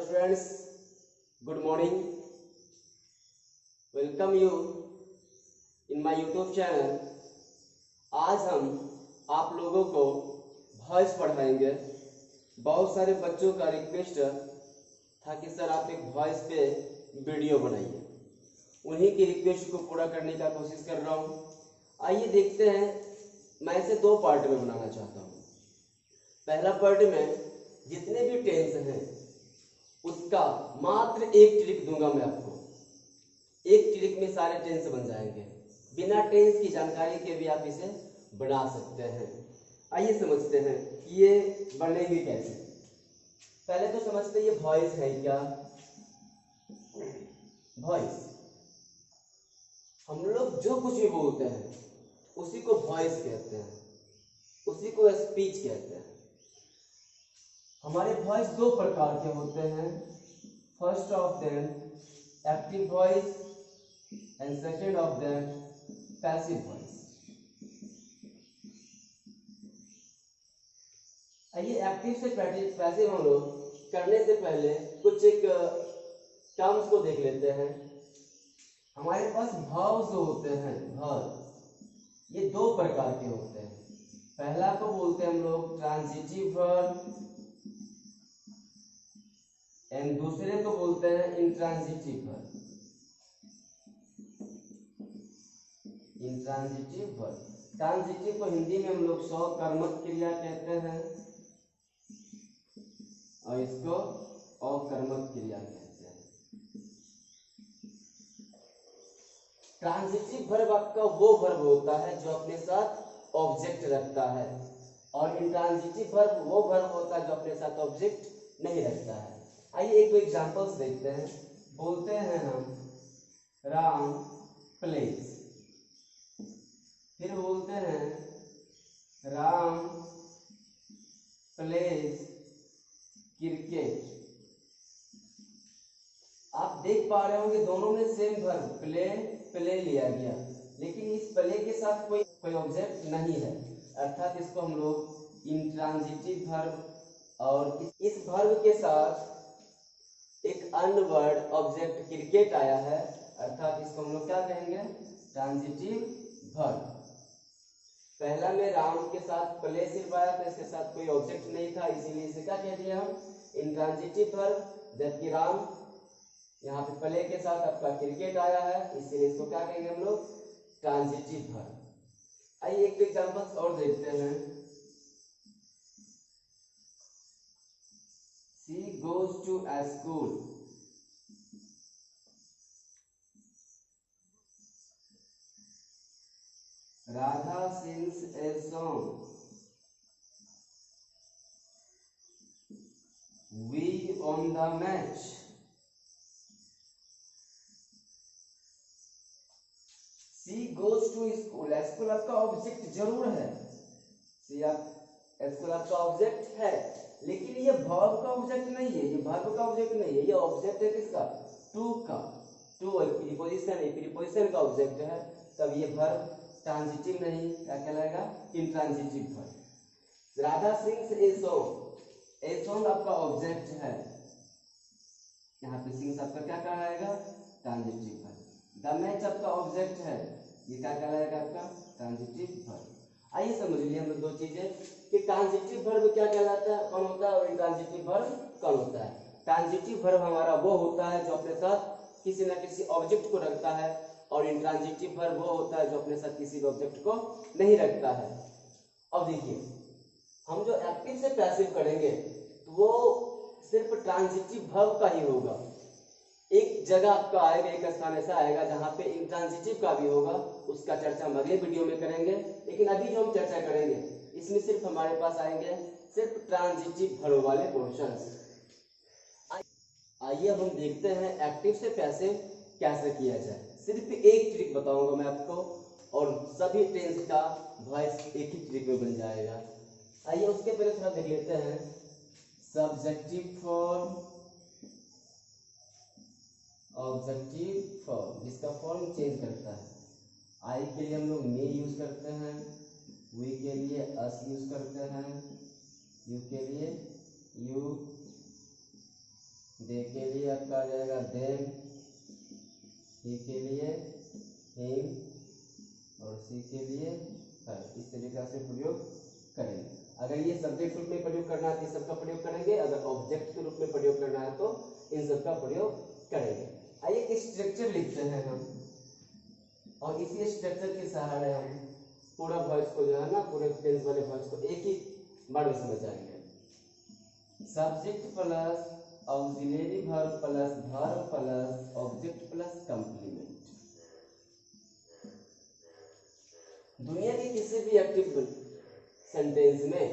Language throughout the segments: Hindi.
friends, good morning. Welcome you in my YouTube channel. आज हम आप लोगों को वॉइस पढ़ाएंगे। बहुत सारे बच्चों का रिक्वेस्ट था कि सर आप एक वॉइस पे वीडियो बनाइए। उन्हीं की रिक्वेस्ट को पूरा करने का कोशिश कर रहा हूँ। आइए देखते हैं। मैं इसे दो पार्ट में बनाना चाहता हूँ। पहला पार्ट में जितने भी टेंस हैं उसका मात्र एक ट्रिक दूंगा मैं आपको। एक ट्रिक में सारे टेंस बन जाएंगे। बिना टेंस की जानकारी के भी आप इसे बना सकते हैं। आइए समझते हैं कि ये बनेंगे कैसे। पहले तो समझते हैं ये वॉइस है क्या। वॉइस, हम लोग जो कुछ भी बोलते हैं उसी को वॉइस कहते हैं, उसी को स्पीच कहते हैं। हमारे वॉइस दो प्रकार के होते हैं। First of them active voice and second of them passive voice. आइए एक्टिव से पैसिव हम लोग करने से पहले कुछ एक टर्म्स को देख लेते हैं। हमारे पास वर्ब जो होते हैं, वर्ब ये दो प्रकार के होते हैं। पहला को बोलते हैं हम लोग ट्रांजिटिव वर्ब एंड दूसरे को बोलते हैं intransitive verb. Intransitive verb, transitive को हिंदी में हम लोग सकर्मक क्रिया कहते हैं और इसको अकर्मक क्रिया कहते हैं। ट्रांजिटिव वर्ब आपका वो वर्ब होता है जो अपने साथ ऑब्जेक्ट रखता है, और इंट्रांजिटिव वर्ब वो वर्ब होता है जो अपने साथ ऑब्जेक्ट नहीं रखता है। आइए एक दो एग्जांपल्स देखते हैं। बोलते हैं हम राम प्लेज, फिर बोलते हैं राम प्लेज क्रिकेट। आप देख पा रहे होंगे दोनों में सेम वर्ब प्ले प्ले लिया गया, लेकिन इस प्ले के साथ कोई ऑब्जेक्ट नहीं है, अर्थात इसको हम लोग इंट्रांजिटिव वर्ब, और इस वर्ब के साथ एक अन्य वर्ड ऑब्जेक्ट क्रिकेट आया है, अर्थात इसको हम लोग क्या कहेंगे, ट्रांजिटिव वर्ब। पहला में राम के साथ प्ले सिर्फ आया था, इसके साथ कोई ऑब्जेक्ट नहीं था, इसीलिए इसे क्या कह दिया हम, इंट्रांजिटिव वर्ब। जबकि राम यहाँ पे प्ले के साथ आपका क्रिकेट आया है, इसीलिए इसको क्या कहेंगे हम लोग, ट्रांजिटिव वर्ब। आइए एक एग्जांपल्स और देखते हैं। She goes to a school. Radha sings a song. We won the match. She goes to school. School आपका ऑब्जेक्ट जरूर है। स्कूल आपका ऑब्जेक्ट है, लेकिन ये वर्ब का ऑब्जेक्ट नहीं है, ये वर्ब का ऑब्जेक्ट नहीं है, ये ऑब्जेक्ट है किसका, टू का। टू प्रीपोजिशन है, प्रीपोजिशन का ऑब्जेक्ट है, तब ये वर्ब ट्रांजिटिव नहीं, क्या कहलाएगा, intransitive verb. Radha sings A song, a song आपका ऑब्जेक्ट है, यहाँ पे सिंग्स आपका क्या कहलाएगा, ट्रांजिटिव वर्ब। द मैच आपका ऑब्जेक्ट है, ये क्या कहलाएगा आपका, ट्रांजिटिव वर्ब। आइए समझ लिए हम लोग दो चीजें कि ट्रांजिटिव वर्ब क्या कहलाता है, कौन होता है, और इंट्रांजिटिव वर्ब कौन होता है। ट्रांजिटिव वर्ब हमारा वो होता है जो अपने साथ किसी न किसी ऑब्जेक्ट को रखता है, और इंट्रांजिटिव वर्ब वो होता है जो अपने साथ किसी भी ऑब्जेक्ट को नहीं रखता है। अब देखिए, हम जो एक्टिव से पैसिव करेंगे तो वो सिर्फ ट्रांजिटिव वर्ब का ही होगा। एक जगह आपका आएगा, एक स्थान ऐसा आएगा जहां पे इंट्रांजिटिव का भी होगा, उसका चर्चा हम अगले वीडियो में करेंगे। लेकिन अभी जो हम चर्चा करेंगे इसमें सिर्फ हमारे पास आएंगे सिर्फ ट्रांजिटिव वर्ब वाले पोर्शंस। आइए अब हम देखते हैं एक्टिव से पैसिव कैसे किया जाए। सिर्फ एक ट्रिक बताऊंगा मैं आपको, और सभी टेंस का वॉइस एक ही ट्रिक में बन जाएगा। आइए उसके पहले थोड़ा देख लेते हैं सब्जेक्टिव फॉर्म, ऑब्जेक्टिव फॉर्म, जिसका फॉर्म चेंज करता है। आई के लिए हम लोग मे यूज करते हैं, वी के लिए अस यूज करते हैं, यू के लिए यू, दे के लिए आपका आ जाएगा देम, ही के लिए हिम और सी के लिए हर। इस तरीके से प्रयोग करेंगे। अगर ये सब्जेक्ट रूप में प्रयोग करना है तो सबका प्रयोग करेंगे, अगर ऑब्जेक्ट के रूप में प्रयोग करना है तो इन सबका प्रयोग करेंगे। आइए एक स्ट्रक्चर लिखते हैं हम, और इसी स्ट्रक्चर के सहारे हम पूरा वॉइस को जो है ना, पूरे टेंस वाले वॉइस को एक ही बार में समझ जाएंगे। Subject plus auxiliary verb plus verb plus object plus complement. दुनिया के किसी भी एक्टिव सेंटेंस में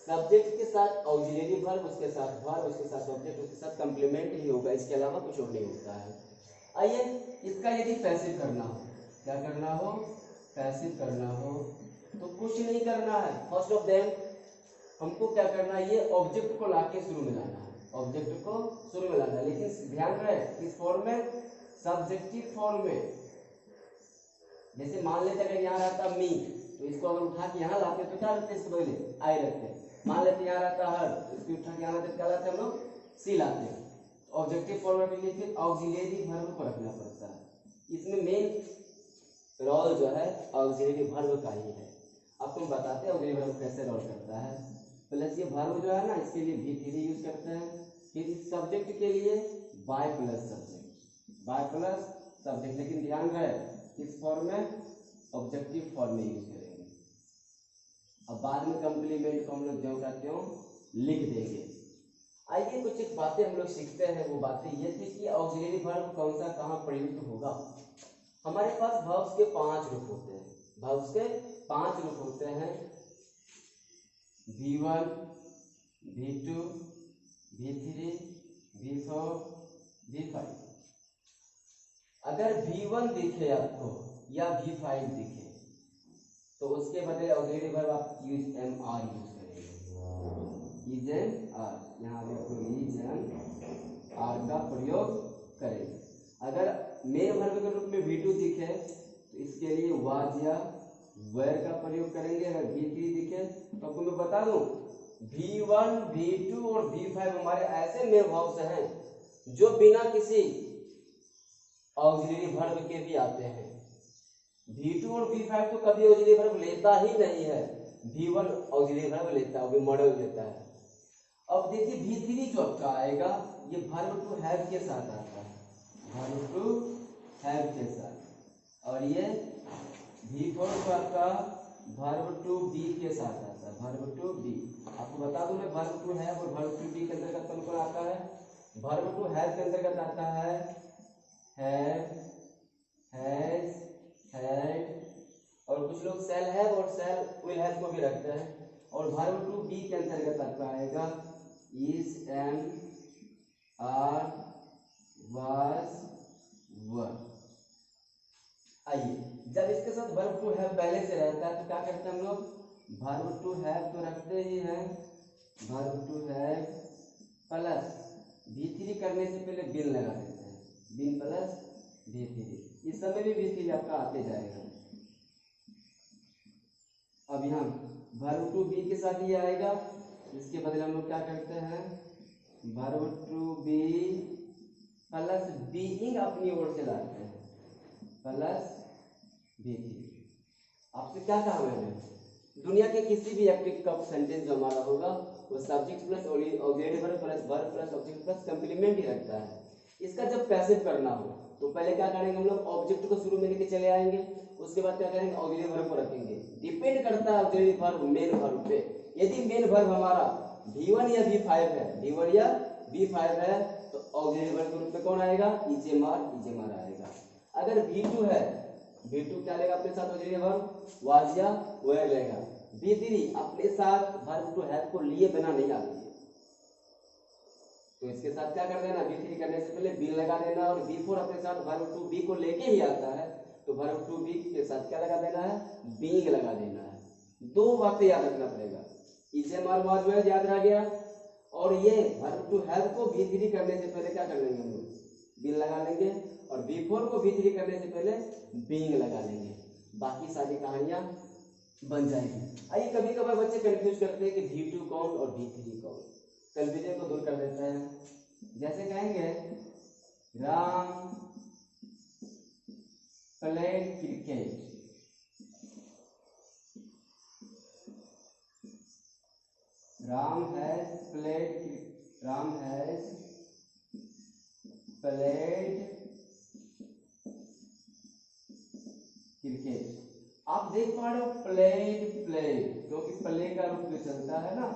सब्जेक्ट के साथ ऑक्सिलरी वर्ब, उसके साथ वर्ब, उसके साथ ऑब्जेक्ट, उसके साथ कंप्लीमेंट ही होगा, इसके अलावा कुछ और नहीं होता है। आइए इसका यदि पैसिव करना हो, क्या करना हो, पैसिव करना हो तो कुछ नहीं करना है। फर्स्ट ऑफ देम हमको क्या करना है, ये ऑब्जेक्ट को लाके शुरू में लाना है, ऑब्जेक्ट को शुरू में लाना है। लेकिन ध्यान रहे किस फॉर्म में, सब्जेक्टिव फॉर्म में। जैसे मान लेते अगर यहाँ रहता मी, तो इसको अगर उठा के यहाँ लाते तो क्या रखते, इसको पहले आई रखते। मान लेते यहाँ रहता हर, इसको उठा के यहाँ लाते क्या लाते हम लोग, सी लाते। ऑब्जेक्टिव फॉर्म में फिर ऑक्सिलरी वर्ब को रखना पड़ता है। इसमें मेन रोल जो है ऑक्सिलरी वर्ब का ही है। आपको हम बताते हैं ऑक्सिलरी वर्ब कैसे रोल करता है। प्लस ये वर्ब जो है ना, इसके लिए भी यूज करते हैं। फिर इस सब्जेक्ट के लिए by plus subject, by plus subject. लेकिन ध्यान रहे इस फॉर्म में ऑब्जेक्टिव फॉर्म में यूज करेंगे। अब बाद में कंप्लीमेंट को हम लोग जो कहते हो लिख देंगे। आइए कुछ एक बातें हम लोग सीखते हैं। वो बातें ये थी कि ऑक्सिलरी वर्ब कौन सा कहाँ प्रयुक्त होगा। हमारे पास वर्ब्स के 5 रूप होते हैं, वर्ब्स के 5 रूप होते हैं, V1, V2, V3, V4, V5। अगर V1 दिखे आपको या V5 दिखे तो उसके बदले ऑक्सिलरी वर्ब आप यूज MR यूज करेंगे, यूज MR। यहाँ यूज MR का प्रयोग करेंगे। अगर मेन वर्ब के रूप में V2 दिखे तो इसके लिए वाज या वेयर का प्रयोग करेंगे। अगर V3 दिखे तो आपको मैं बता दूं V1, V2 और V5 हमारे ऐसे मेन वर्ब्स हैं जो बिना किसी ऑक्सिलरी वर्ब के भी आते हैं। V2 और V5 तो कभी ऑक्सिलरी वर्ब लेता ही नहीं है, V1 ऑक्सिलरी वर्ब लेता है, वो मॉडल लेता है। अब देखिए V3 जो आपका आएगा ये वर्ब टू हैव के साथ आता है, वर्ब टू हैव के साथ। और ये V4 जो आपका वर्ब टू बी के साथ आता है, वर्ब टू बी। आपको बता दूं मैं वर्ब टू हैव और वर्ब टू बी के अंतर्गत कौन कौन आता है। वर्ब टू हैव के अंतर्गत आता है हैव, हैज, हैड, और कुछ लोग शैल हैव और शैल विल हैव को भी रखते हैं। और वर्ब टू बी के अंतर्गत आपका आएगा इज, एम, आर, वाज, वर। आइए जब इसके साथ वर्ब टू हैव पहले से रहता है तो क्या करते हैं हम लोग, वर्ब टू हैव तो रखते ही हैं, verb to have plus V3 करने से पहले बिन लगा देते हैं, बिन प्लस V3। इस समय भी V3 आपका आते जाएगा। अब यहाँ वर्ब टू बी के साथ ये आएगा, इसके बदले हम लोग क्या करते हैं, verb to be plus being अपनी ओर से लाते हैं, प्लस V3। आपसे क्या कहा मैंने, दुनिया के किसी भी एक्टिव का सेंटेंस जो हमारा होगा वो subject plus auxiliary verb plus verb plus object plus complement ही रखता है। इसका जब पैसिव करना हो तो पहले क्या करेंगे हम लोग, ऑब्जेक्ट को शुरू में लेके चले आएंगे, उसके बाद क्या करेंगे, ऑक्सिलरी वर्ब को रखेंगे। डिपेंड करता है ऑक्सिलरी वर्ब मेन वर्ब पे। यदि मेन वर्ब हमारा V1 या V5 है, V1 या V5 है तो ऑक्सिलरी वर्ब के रूप में कौन आएगा, इजेमार आएगा। अगर V2 है, V2 क्या लेगा अपने साथ ऑक्सिलरी वर्ब, वाज या वेयर लेगा। V3 अपने साथ वर्ब टू हैव को लिए बिना नहीं आती है, तो इसके साथ क्या कर देना, V3 करने से पहले बिन लगा देना। और V4 अपने साथ वर्ब टू बी को लेके ही आता है तो वर्ब टू बी के साथ क्या लगा देना है, बीइंग लगा देना है। 2 बातें याद रखना पड़ेगा, इजेमार वाज वेयर याद रह गया, और ये वर्ब टू हैव को V3 करने से पहले क्या कर लेंगे हम लोग, बिन लगा लेंगे, और V4 को V3 करने से पहले बीइंग लगा लेंगे। बाकी सारी कहानियां बन जाएगी। आइए कभी कभार बच्चे कंफ्यूज करते हैं कि V2 कौन और V3 कौन। कंफ्यूजन को दूर कर देते हैं। जैसे कहेंगे Ram played cricket, Ram has played cricket. आप देख पा रहे हो प्लेड क्योंकि प्ले का रूप जो चलता है ना,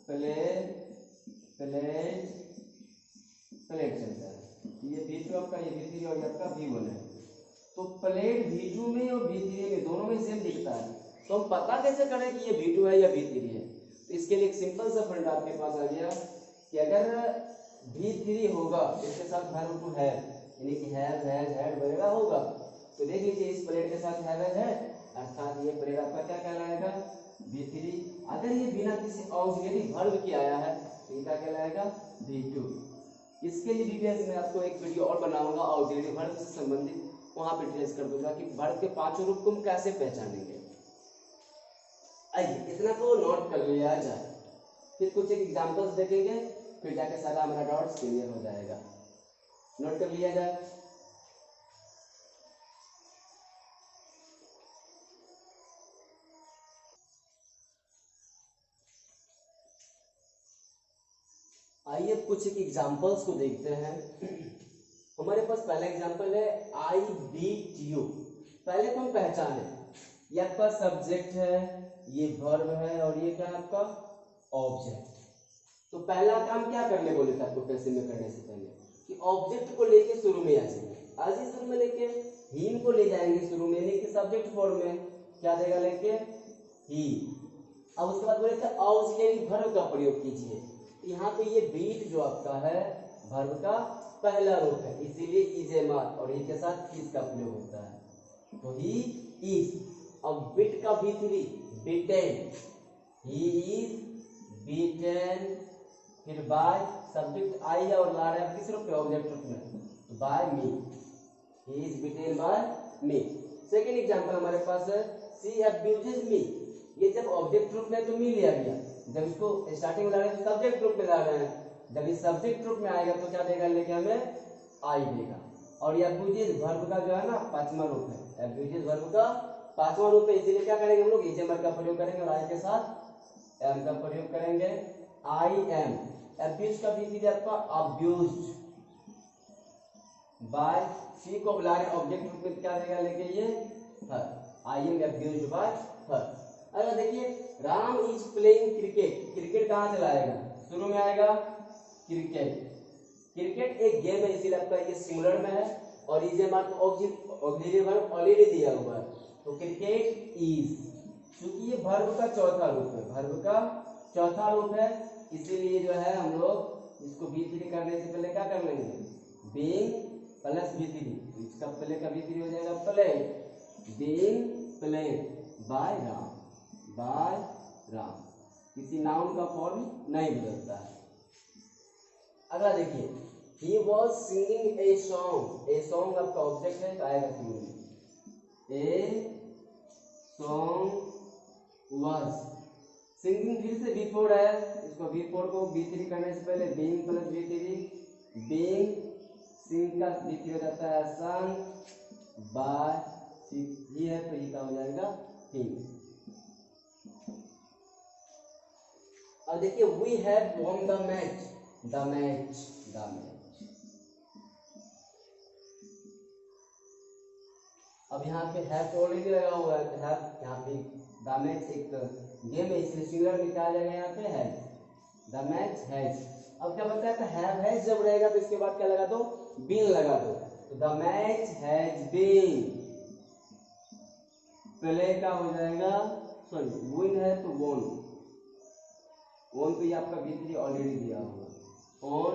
प्लेड चलता है। ये V2 आपका, ये V3 और ये आपका V1 है। तो प्लेड V2 में और V3 में दोनों में सेम दिखता है, तो हम पता कैसे करें कि ये V2 है या V3 है? तो इसके लिए एक सिंपल सा फंडा आपके पास आ गया कि अगर V3 होगा इसके साथ verb to have, यानी कि have, has, had वगैरह होगा, तो देख लीजिए इस प्लेड के साथ have है, अर्थात ये प्लेड आपका क्या कहलाएगा? V3। अगर ये बिना किसी ऑक्सिलरी वर्ब के आया है तो ये क्या कहलाएगा? V2। इसके लिए डिटेल्स में आपको एक वीडियो और बनाऊंगा ऑक्सिलरी वर्ब से संबंधित, वहां पे डिटेल्स कर दूंगा कि वर्ब के पांचों रूप को हम कैसे पहचानेंगे। आइए इतना को नोट कर लिया जाए, फिर कुछ एक एग्जांपल्स देखेंगे, फिर जाके सारा हमारा डाउट्स क्लियर हो जाएगा। नोट कर लिया जाए। आइए कुछ एक एग्जांपल्स को देखते हैं। हमारे पास पहला एग्जांपल है आई बीट यू। पहले तो हम पहचाने, ये आपका सब्जेक्ट है, ये वर्ब है और ये क्या है आपका ऑब्जेक्ट। तो पहला काम क्या करने बोले थे आपको पैसे में करने से पहले कि ऑब्जेक्ट को लेके शुरू में आ जाएंगे, आज ही शुरू में लेके हिम को ले जाएंगे शुरू में, यानी कि सब्जेक्ट फॉर्म में क्या देगा लेके ही। अब उसके बाद बोले थे ऑक्सिलरी वर्ब का प्रयोग कीजिए। यहाँ पे ये बीट जो आपका है वर्ब का पहला रूप है, इसीलिए इज ए मार और ही के साथ इज का प्रयोग होता है, तो ही इज। अब बीट का V3 beaten, he is beaten, फिर बाय सब्जेक्ट आई है और ला रहा है किस रूप में? ऑब्जेक्ट रूप में, तो by me, he is beaten by me. Second example हमारे पास है शी अब्यूजेस मी। ये जब ऑब्जेक्ट रूप में तो मी लिया गया, जब इसको स्टार्टिंग में ला रहे हैं तो सब्जेक्ट रूप में ला रहे हैं, जब इस सब्जेक्ट रूप में आएगा तो क्या देगा लेके हमें आई देगा। और ये अब्यूजेस वर्ब का जो है ना पांचवा रूप है, अब्यूजेस वर्ब का पांचवा रूप है, इसीलिए क्या करेंगे हम लोग इज एम का प्रयोग करेंगे और आई के साथ एम का प्रयोग करेंगे। आई एम, अब्यूज का V3 आपका अब्यूज्ड बाय, शी को बुला रहे ऑब्जेक्ट रूप में क्या देगा लेके ये her, I am abused by her. अगर देखिए Ram is playing cricket, cricket कहाँ से लाएगा? शुरू में आएगा क्रिकेट। क्रिकेट एक गेम है इसीलिए आपका ये सिंगुलर में है और is a mark auxiliary verb already दिया हुआ है, तो क्रिकेट इज। क्योंकि ये वर्ब का चौथा रूप है, वर्ब का चौथा रूप है, इसीलिए जो है हम लोग इसको V3 करने से पहले क्या कर लेंगे? बीइंग प्लस V3, इसका पहले का V3 हो जाएगा played, being played by Ram, by Ram. किसी नाउन का फॉर्म नहीं बदलता है। अगला देखिए he was singing a song, a song आपका ऑब्जेक्ट है, आएगा शुरू में, ए सॉन्ग वॉज सिंगिंग, फिर से V4 है, इसको V4 को V3 करने से पहले बीइंग प्लस V3, बीइंग सिंग का V3 हो जाता है सन, बाय ही है तो ही का हो जाएगा हिम। अब देखिए we have won the match, the match, the match. अब यहाँ पे हैव तो ऑलरेडी लगा हुआ है, तो हैव यहाँ पे द मैच एक गेम है इसलिए सिंगुलर में क्या आ जाएगा यहाँ पे हैज, द मैच हैज। अब क्या बता है हैव हैज जब रहेगा तो इसके बाद क्या लगा दो? बीन लगा दो, तो the match has been, play का हो जाएगा सॉरी विन है तो वॉन, वॉन तो ये आपका V3 ऑलरेडी दिया हुआ, ऑन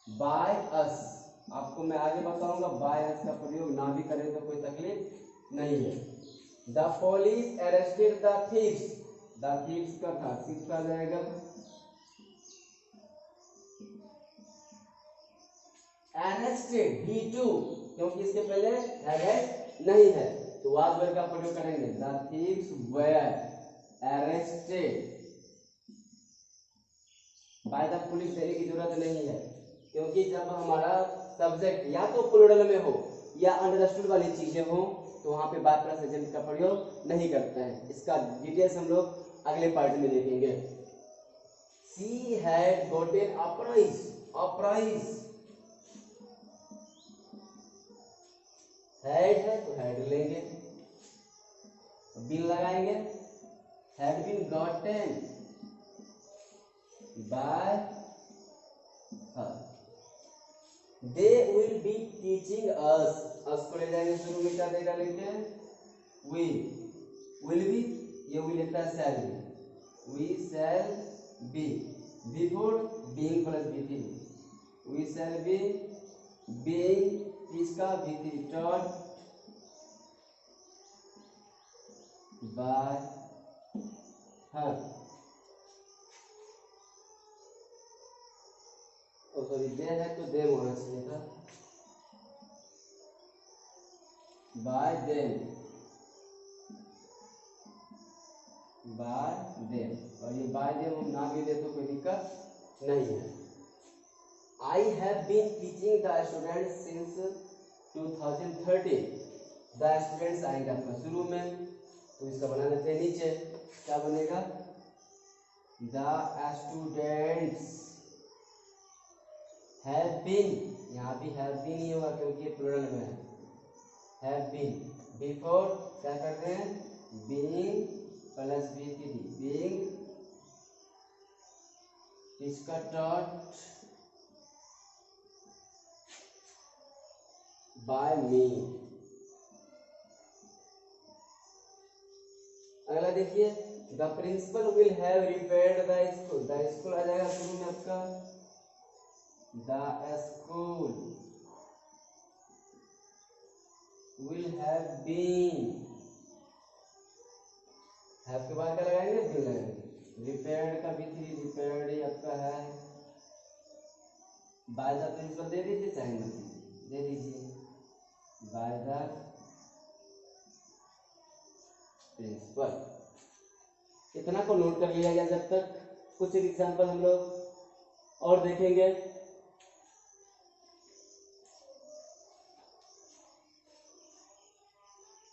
बाय अस। आपको मैं आगे बताऊंगा बाय अस का प्रयोग ना भी करें तो कोई तकलीफ नहीं है। The police arrested the thieves, the thieves का था सिक्स आ जाएगा, अरेस्टेड V2 क्योंकि इसके पहले है नहीं है तो वाज वेयर का प्रयोग करेंगे, the thieves were arrested by the police देने की जरूरत नहीं है, क्योंकि जब हमारा सब्जेक्ट या तो प्लूरल में हो या अंडरस्टूड वाली चीजें हो तो वहां पे बाय प्लस एजेंट का प्रयोग नहीं करते हैं। इसका डिटेल्स हम लोग अगले पार्ट में देखेंगे। She had gotten a prize, a prize, had है तो हैड लेंगे, बिन लगाएंगे, had been gotten by her, they will be teaching us, us को ले जाएंगे शुरू में, क्या देगा लेके विल बी, ये विल लेता है shall be, we shall be, before being plus बी3, वी शैल बी बीइंग इसका भी taught by her, oh sorry they है तो दे होना चाहिए था, by them, by them, और ये by them हम ना भी दे तो कोई दिक्कत नहीं है। I have been teaching the students since 2013, the students आएंगे आपका शुरू में, तो इसका बना देते हैं नीचे, क्या बनेगा the students have been, यहाँ भी have been ही होगा क्योंकि ये प्लूरल में है, have been, before क्या करते हैं being प्लस B3, being इसका taught by me। अगला देखिए, the principal will have repaired the school, the school आ जाएगा शुरू में आपका, the school will have been, have के बाद क्या लगाएंगे बिन लगाएंगे, रिपेयर्ड का भी3, रिपेयर्ड ही आपका है, बाय द प्रिंसिपल दे दीजिए चाहे मत दीजिए, दे दीजिए बाय द प्रिंसिपल। इतना को नोट कर लिया गया। जब तक कुछ एग्जाम्पल हम लोग और देखेंगे।